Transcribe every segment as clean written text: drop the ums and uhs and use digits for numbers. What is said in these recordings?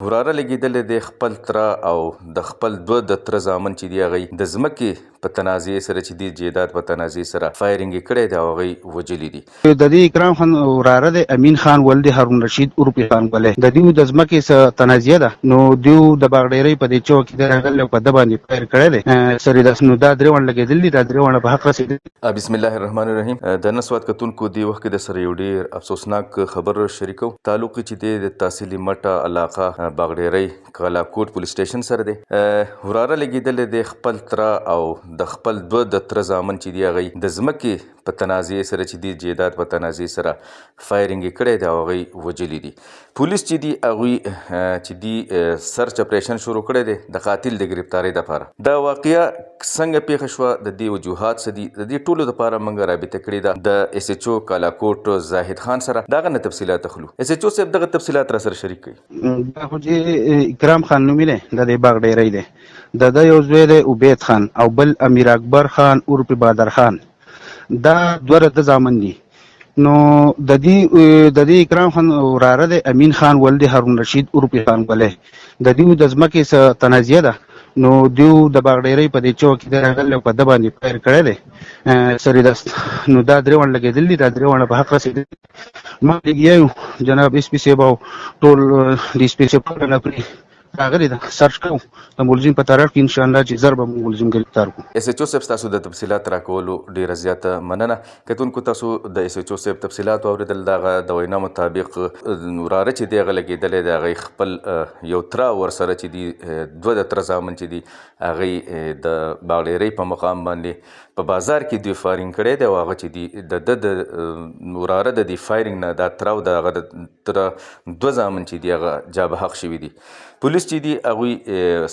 وراره لګېدلې د خپل تره او د خپل دوه د تره زامن چې دي هغوی د ځمکې په تنازعې سره چې دي جیداد په تنازعې سره فایرنګ یې کړی دی او هغوی وژلي دي. د دې اکرام خان وراره دی امین خان ولد هارون رشید عرف خان ولې د دوی د ځمکې څخه تنازعه ده نو دوی د باغډیرۍ په دې چوک کې راغلي او په ده باندې فایر کړی دی سرې نو دا درې ونه لګېدلي دي دا درې ونه په حق رسېدلي. بسم الله الرحمن الرحیم. د نن سواد کتونکو دې وخت کې د سره یو ډېر افسوسناک خبر شریکو. تعلق چې دی د تحصیلي مټه علاقه باغډیرۍ کالاکوټ پولیس سټیشن سره دی. وراره لګېدلې د خپل تره او د خپل دوه د تره زامن چې دي هغوی د ځمکې په تنازعې سره چې دي جیداد په تنازعې سره فایرنګ یې کړی دی او هغوی وژلي دي. پولیس چې دي هغوی چې دي سرچ اپریشن شروع کړی دی د قاتل د ګرفتارۍ دپاره. دا واقعه څنګه پیښه شوه د دې وجوهات څه دي د دې ټولو دپاره موږ رابطه کړې ده د ایس ایچ او کالاکوټ زاهد خان سره. د هغه نه تفصیلات اخلو. ایس ایچ او صاحب دغه تفصیلات را سره شریک کړئ. دا خو چې اکرام خان نومي دی د دې باغډیرۍ دی د ده یو زوی دی عبید خان او بل امیر اکبر خان عرف بادر خان دا دوه د زامن دي. نو د دې اکرام خان وراره دی امین خان ولد هارون رشید عرف خان ولې د دوی د ځمکې څخه تنازعه ده نو دوی د باغډیرۍ په دې چوک کې راغلي او په ده باندې فایر کړی دی سرې نو دا درې ونه لګېدلي دي دا درې ونه په حق رسېدلي. ما لګیا یو جناب اس پي صاحب او ټول د اس پي صاحب ټوله نفرې راغلې ده سرچ کوو د ملزم په طرف کې انشاءالله چې زر به موږ ملزم ګرفتار کړو. ایس ایچ او صاحب ستاسو د تفصیلات راکولو ډېره زیاته مننه. کتونکو تاسو د ایس ایچ او صاحب تفصیلات واورېدل. د هغه د وینا مطابق وراره چې دی هغه لګېدلی دی هغوی خپل یو تره ورسره چې دي دوه د تره زامن چې دي هغوی د باغډیرۍ په مقام باندې په بازار کې دوی فایرنګ کړی دی او هغه چې دي د وراره د دې فایرنګ نه دا تره او د هغه د تره دوه زامن چې دي هغه جا به حق شوي دي. پولیس چې دي هغوی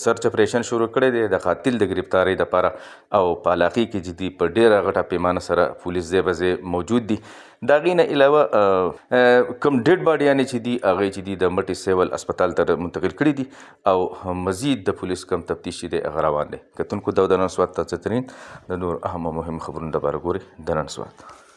سرچ اپریشن شروع کړی دی د قاتل د ګرفتارۍ دپاره او په علاقې کې چې دي په ډېره غټه پیمانه سره پولیس ځای په ځای موجود دي. د هغې نه علاوه کوم ډیډ باډیانې چې دي هغوی چې دي د مټې سیول اسپتال ته منتقل کړي دي او مزید د پولیس کم تفتیش چې دی هغه روان دی. کتونکو دا د نن سواد تازه ترین د نور اهم او مهم خبرونو دپاره ګورئ د نن سواد.